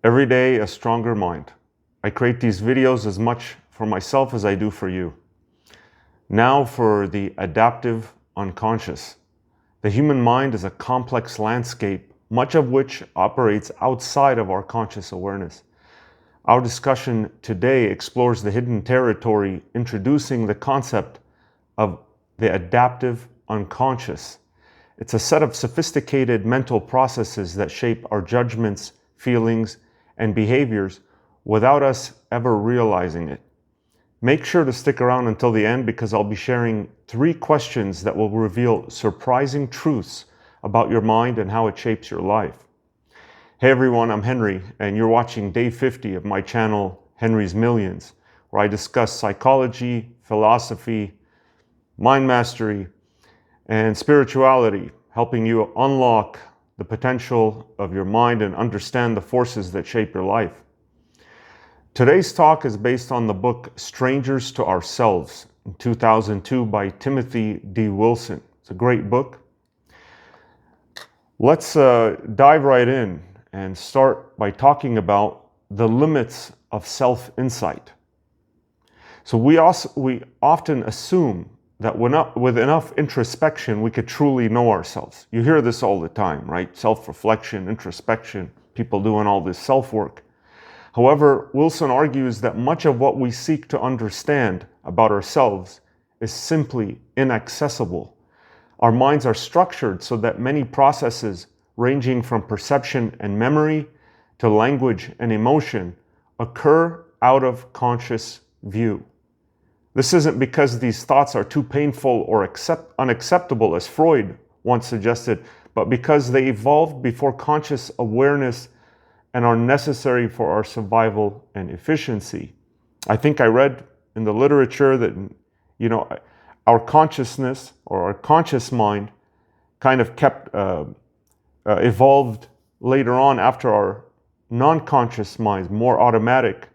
Every day, a stronger mind. I create these videos as much for myself as I do for you. Now for the adaptive unconscious. The human mind is a complex landscape, much of which operates outside of our conscious awareness. Our discussion today explores the hidden territory, introducing the concept of the adaptive unconscious. It's a set of sophisticated mental processes that shape our judgments, feelings, and behaviors without us ever realizing it. Make sure to stick around until the end because I'll be sharing 3 questions that will reveal surprising truths about your mind and how it shapes your life. Hey everyone, I'm Henry, and you're watching day 50 of my channel, Henry's Millions, where I discuss psychology, philosophy, mind mastery, and spirituality, helping you unlock the potential of your mind and understand the forces that shape your life. Today's talk is based on the book Strangers to Ourselves, in 2002 by Timothy D. Wilson. It's a great book. Let's dive right in and start by talking about the limits of self-insight. So we often assume that with enough introspection, we could truly know ourselves. You hear this all the time, right? Self-reflection, introspection, people doing all this self-work. However, Wilson argues that much of what we seek to understand about ourselves is simply inaccessible. Our minds are structured so that many processes, ranging from perception and memory to language and emotion, occur out of conscious view. This isn't because these thoughts are too painful or unacceptable, as Freud once suggested, but because they evolved before conscious awareness and are necessary for our survival and efficiency. I think I read in the literature that, our consciousness or our conscious mind kind of evolved later on after our non-conscious minds, more automatic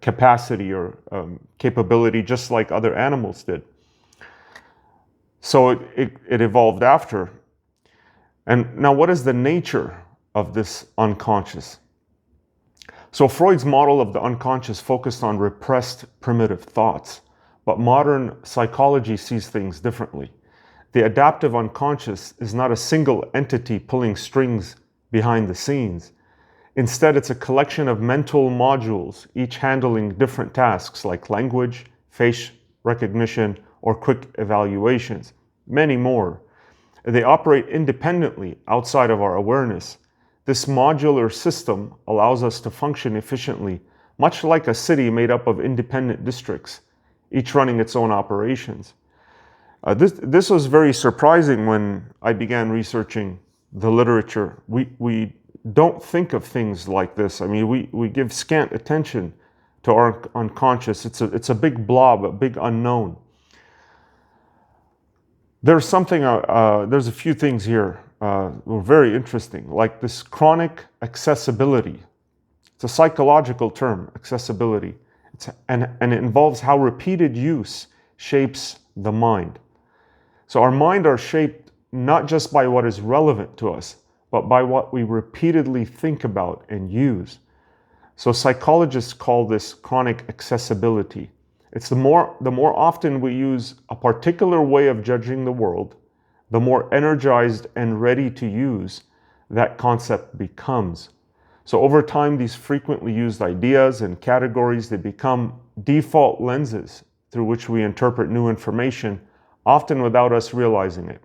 capacity or capability, just like other animals did. So it evolved after. And now what is the nature of this unconscious? So Freud's model of the unconscious focused on repressed primitive thoughts, but modern psychology sees things differently. The adaptive unconscious is not a single entity pulling strings behind the scenes. Instead, it's a collection of mental modules, each handling different tasks like language, face recognition, or quick evaluations, many more. They operate independently outside of our awareness. This modular system allows us to function efficiently, much like a city made up of independent districts, each running its own operations. This was very surprising when I began researching the literature. We don't think of things like this. I mean, we give scant attention to our unconscious. It's a big blob, a big unknown. There's a few things here were very interesting, like this chronic accessibility. It's a psychological term, accessibility. And it involves how repeated use shapes the mind. So our mind are shaped not just by what is relevant to us, but by what we repeatedly think about and use. So psychologists call this chronic accessibility. It's the more often we use a particular way of judging the world, the more energized and ready to use that concept becomes. So over time, these frequently used ideas and categories, they become default lenses through which we interpret new information, often without us realizing it.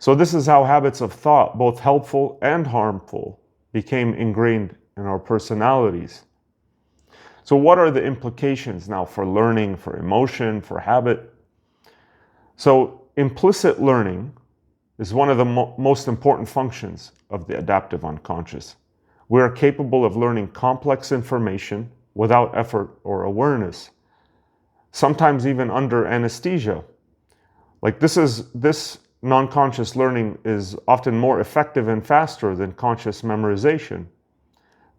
So this is how habits of thought, both helpful and harmful, became ingrained in our personalities. So what are the implications now for learning, for emotion, for habit? So implicit learning is one of the most important functions of the adaptive unconscious. We are capable of learning complex information without effort or awareness, sometimes even under anesthesia. Like this non-conscious learning is often more effective and faster than conscious memorization.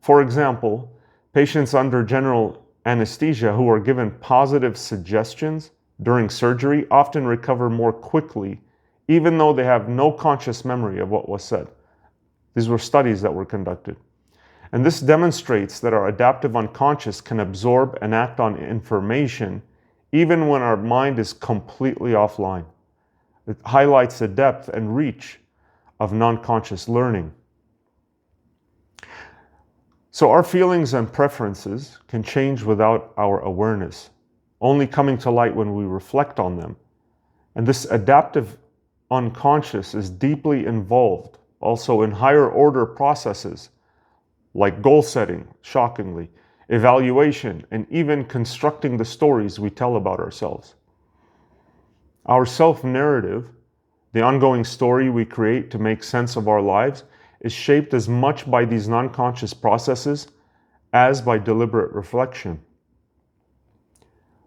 For example, patients under general anesthesia who are given positive suggestions during surgery often recover more quickly, even though they have no conscious memory of what was said. These were studies that were conducted. And this demonstrates that our adaptive unconscious can absorb and act on information even when our mind is completely offline. It highlights the depth and reach of non-conscious learning. So our feelings and preferences can change without our awareness, only coming to light when we reflect on them. And this adaptive unconscious is deeply involved also in higher order processes like goal setting, shockingly, evaluation, and even constructing the stories we tell about ourselves. Our self-narrative, the ongoing story we create to make sense of our lives, is shaped as much by these non-conscious processes as by deliberate reflection.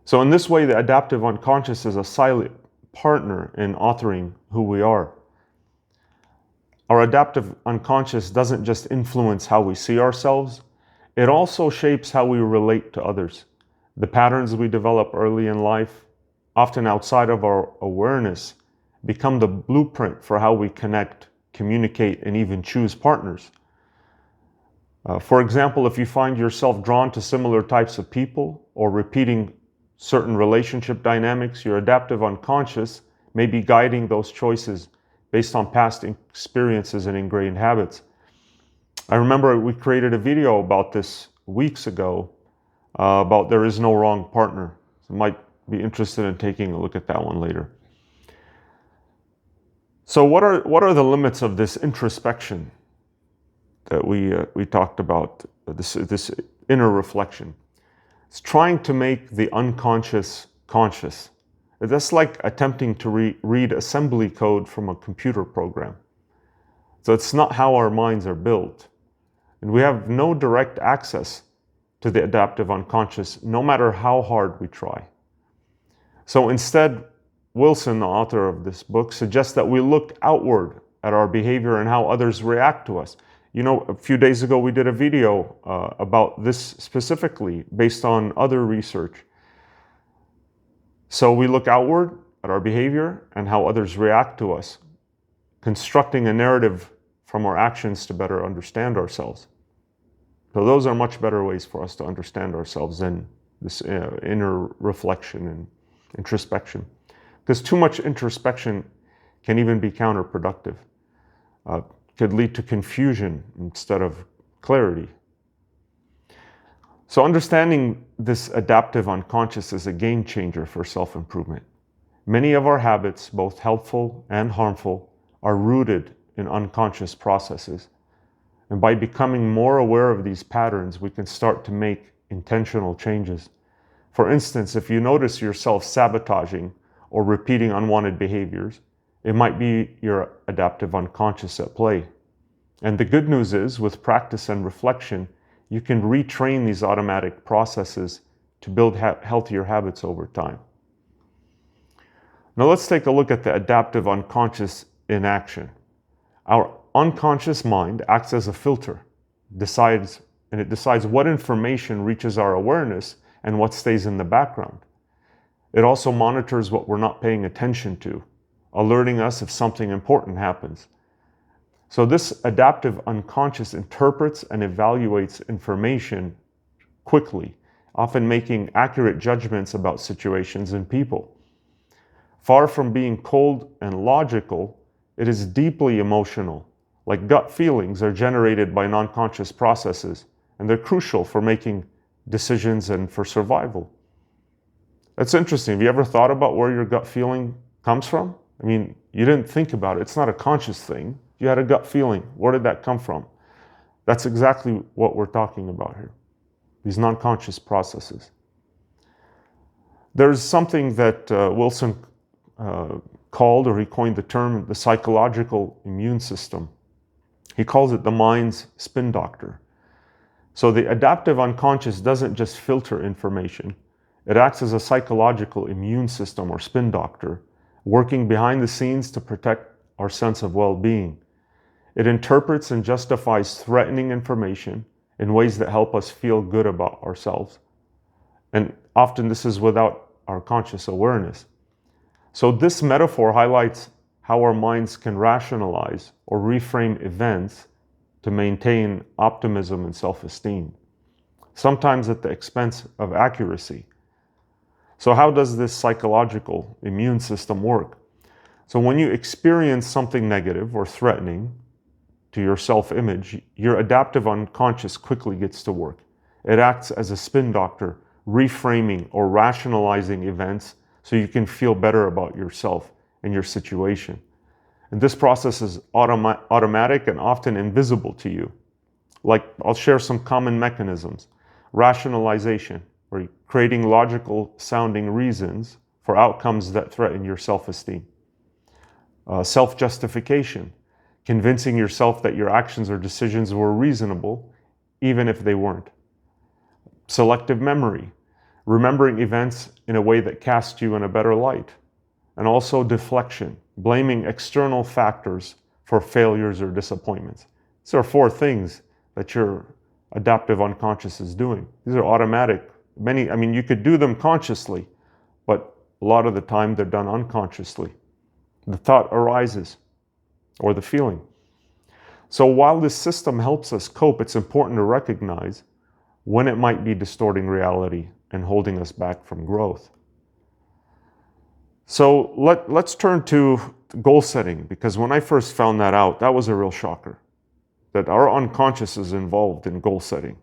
So in this way, the adaptive unconscious is a silent partner in authoring who we are. Our adaptive unconscious doesn't just influence how we see ourselves, it also shapes how we relate to others. The patterns we develop early in life, often outside of our awareness, become the blueprint for how we connect, communicate, and even choose partners. For example, if you find yourself drawn to similar types of people or repeating certain relationship dynamics, your adaptive unconscious may be guiding those choices based on past experiences and ingrained habits. I remember we created a video about this weeks ago, about there is no wrong partner. So you might be interested in taking a look at that one later. So what are the limits of this introspection that we talked about, this inner reflection? It's trying to make the unconscious conscious. That's like attempting to read assembly code from a computer program. So it's not how our minds are built. And we have no direct access to the adaptive unconscious, no matter how hard we try. So instead, Wilson, the author of this book, suggests that we look outward at our behavior and how others react to us. You know, a few days ago we did a video about this specifically based on other research. So we look outward at our behavior and how others react to us, constructing a narrative from our actions to better understand ourselves. So those are much better ways for us to understand ourselves than this inner reflection and introspection. Because too much introspection can even be counterproductive. Could lead to confusion instead of clarity. So understanding this adaptive unconscious is a game changer for self-improvement. Many of our habits, both helpful and harmful, are rooted in unconscious processes. And by becoming more aware of these patterns, we can start to make intentional changes. For instance, if you notice yourself sabotaging or repeating unwanted behaviors, it might be your adaptive unconscious at play. And the good news is, with practice and reflection, you can retrain these automatic processes to build healthier habits over time. Now let's take a look at the adaptive unconscious in action. Our unconscious mind acts as a filter, it decides what information reaches our awareness and what stays in the background. It also monitors what we're not paying attention to, alerting us if something important happens. So this adaptive unconscious interprets and evaluates information quickly, often making accurate judgments about situations and people. Far from being cold and logical, it is deeply emotional. Like gut feelings are generated by non-conscious processes, and they're crucial for making decisions and for survival. That's interesting. Have you ever thought about where your gut feeling comes from? I mean, you didn't think about it. It's not a conscious thing. You had a gut feeling. Where did that come from? That's exactly what we're talking about here. These non-conscious processes. There's something that Wilson called, or he coined the term, the psychological immune system. He calls it the mind's spin doctor. So the adaptive unconscious doesn't just filter information. It acts as a psychological immune system or spin doctor, working behind the scenes to protect our sense of well-being. It interprets and justifies threatening information in ways that help us feel good about ourselves. And often this is without our conscious awareness. So this metaphor highlights how our minds can rationalize or reframe events to maintain optimism and self-esteem, sometimes at the expense of accuracy. So how does this psychological immune system work? So when you experience something negative or threatening to your self-image, your adaptive unconscious quickly gets to work. It acts as a spin doctor, reframing or rationalizing events so you can feel better about yourself and your situation. And this process is automatic and often invisible to you. Like, I'll share some common mechanisms. Rationalization, or creating logical sounding reasons for outcomes that threaten your self-esteem. Self-justification, convincing yourself that your actions or decisions were reasonable, even if they weren't. Selective memory, remembering events in a way that casts you in a better light. And also deflection, blaming external factors for failures or disappointments. These are 4 things that your adaptive unconscious is doing. These are automatic. You could do them consciously, but a lot of the time they're done unconsciously. The thought arises, or the feeling. So while this system helps us cope, it's important to recognize when it might be distorting reality and holding us back from growth. So let's turn to goal setting, because when I first found that out, that was a real shocker, that our unconscious is involved in goal setting.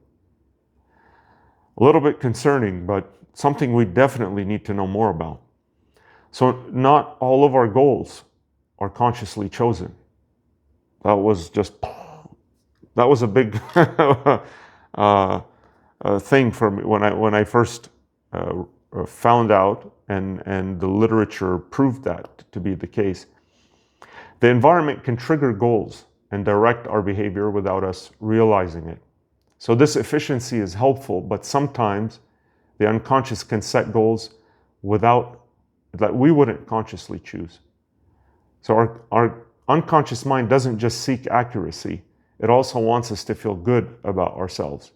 A little bit concerning, but something we definitely need to know more about. So not all of our goals are consciously chosen. That was a big thing for me when I first found out, and the literature proved that to be the case. The environment can trigger goals and direct our behavior without us realizing it. So this efficiency is helpful, but sometimes the unconscious can set goals that we wouldn't consciously choose. So our unconscious mind doesn't just seek accuracy, it also wants us to feel good about ourselves.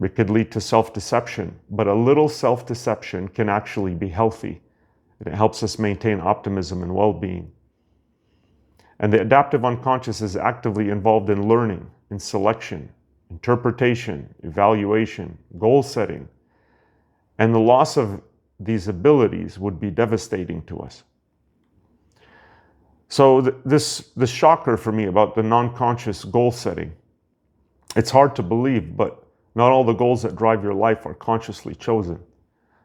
It could lead to self-deception, but a little self-deception can actually be healthy. It helps us maintain optimism and well-being. And the adaptive unconscious is actively involved in learning, in selection, interpretation, evaluation, goal setting. And the loss of these abilities would be devastating to us. So the shocker for me about the non-conscious goal setting, it's hard to believe, but not all the goals that drive your life are consciously chosen.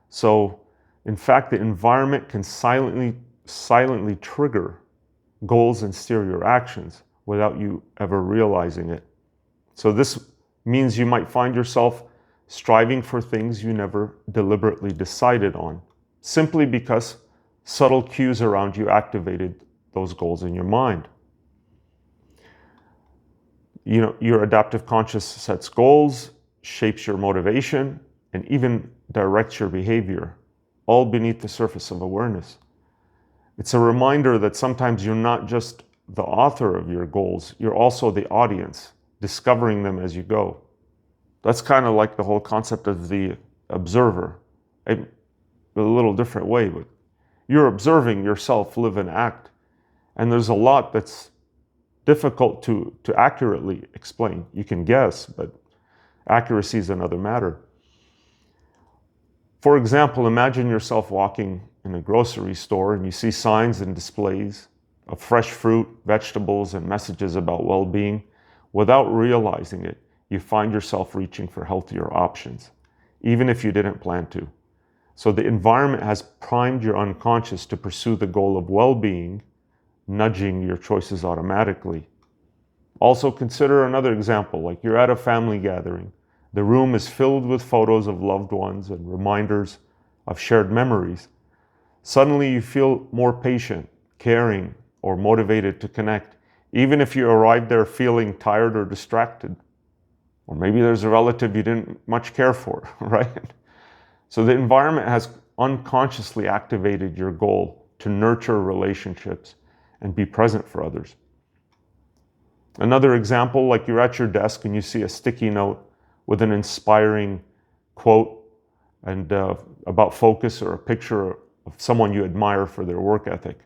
So, in fact, the environment can silently trigger goals and steer your actions without you ever realizing it. So this means you might find yourself striving for things you never deliberately decided on, simply because subtle cues around you activated those goals in your mind. Your adaptive conscious sets goals, shapes your motivation, and even directs your behavior, all beneath the surface of awareness. It's a reminder that sometimes you're not just the author of your goals, you're also the audience, discovering them as you go. That's kind of like the whole concept of the observer, a little different way, but you're observing yourself live and act. And there's a lot that's difficult to accurately explain. You can guess, but accuracy is another matter. For example, imagine yourself walking in a grocery store and you see signs and displays of fresh fruit, vegetables, and messages about well-being. Without realizing it, you find yourself reaching for healthier options, even if you didn't plan to. So the environment has primed your unconscious to pursue the goal of well-being, nudging your choices automatically. Also consider another example, like you're at a family gathering. The room is filled with photos of loved ones and reminders of shared memories. Suddenly you feel more patient, caring, or motivated to connect, even if you arrived there feeling tired or distracted. Or maybe there's a relative you didn't much care for, right? So the environment has unconsciously activated your goal to nurture relationships and be present for others. Another example, like you're at your desk and you see a sticky note with an inspiring quote and about focus, or a picture of someone you admire for their work ethic.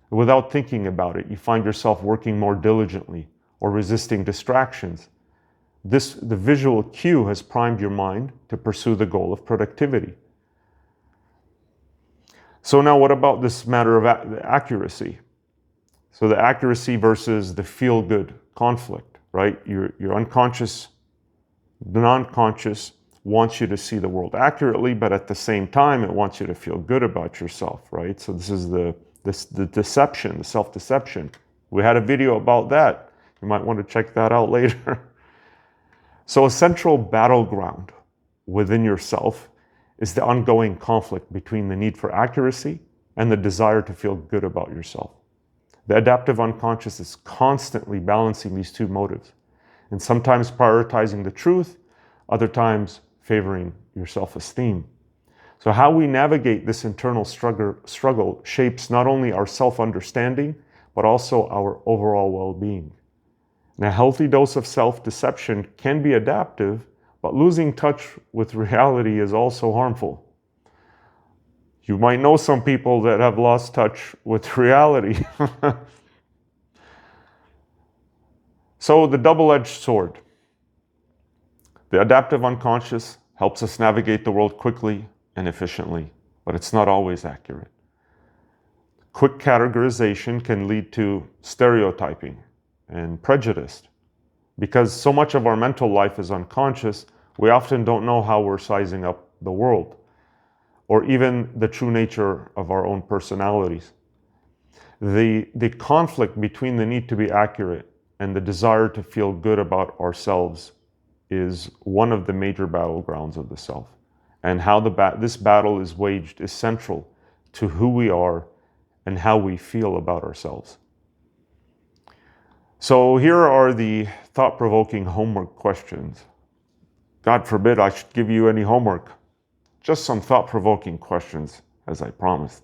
Without thinking about it, you find yourself working more diligently or resisting distractions. The visual cue has primed your mind to pursue the goal of productivity. So now what about this matter of accuracy? So the accuracy versus the feel-good conflict, right? Your unconscious, the non-conscious wants you to see the world accurately, but at the same time, it wants you to feel good about yourself, right? So this is the deception, the self-deception. We had a video about that. You might want to check that out later. So a central battleground within yourself is the ongoing conflict between the need for accuracy and the desire to feel good about yourself. The adaptive unconscious is constantly balancing these two motives, and sometimes prioritizing the truth, other times favoring your self-esteem. So how we navigate this internal struggle shapes not only our self-understanding, but also our overall well-being. And a healthy dose of self-deception can be adaptive, but losing touch with reality is also harmful. You might know some people that have lost touch with reality. So the double-edged sword. The adaptive unconscious helps us navigate the world quickly and efficiently, but it's not always accurate. Quick categorization can lead to stereotyping and prejudice. Because so much of our mental life is unconscious, we often don't know how we're sizing up the world, or even the true nature of our own personalities. The conflict between the need to be accurate and the desire to feel good about ourselves is one of the major battlegrounds of the self. And how this battle is waged is central to who we are and how we feel about ourselves. So here are the thought-provoking homework questions. God forbid I should give you any homework. Just some thought-provoking questions, as I promised.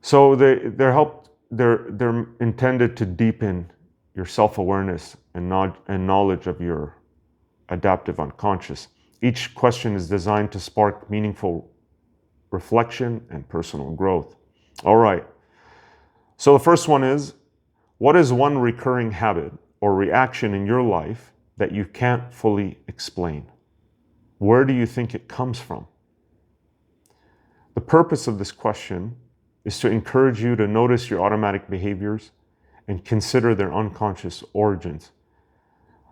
So they're intended to deepen your self-awareness and knowledge of your adaptive unconscious. Each question is designed to spark meaningful reflection and personal growth. All right. So the first one is, what is one recurring habit or reaction in your life that you can't fully explain? Where do you think it comes from? The purpose of this question is to encourage you to notice your automatic behaviors and consider their unconscious origins.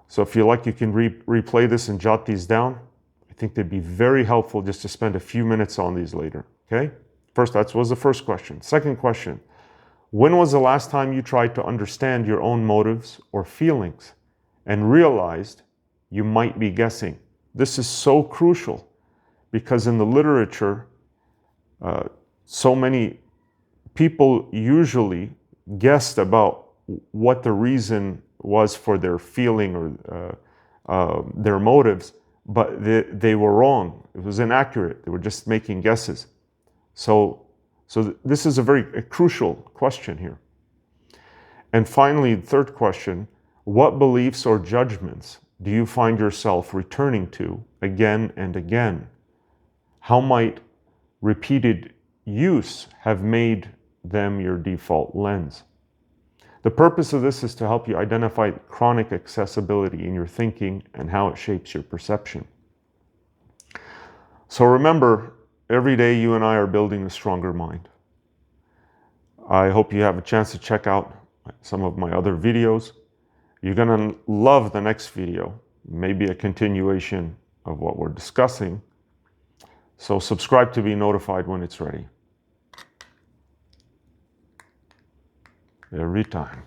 So if you like, you can replay this and jot these down. I think they'd be very helpful just to spend a few minutes on these later, okay? That was the first question. Second question, when was the last time you tried to understand your own motives or feelings and realized you might be guessing? This is so crucial because in the literature, so many people usually guessed about what the reason was for their feeling or their motives, but they were wrong. It was inaccurate. They were just making guesses. So this is a crucial question here. And finally, the third question, what beliefs or judgments do you find yourself returning to again and again? How might repeated use have made them your default lens? The purpose of this is to help you identify chronic accessibility in your thinking and how it shapes your perception. So remember, every day you and I are building a stronger mind. I hope you have a chance to check out some of my other videos. You're gonna love the next video, maybe a continuation of what we're discussing. So subscribe to be notified when it's ready. Every time.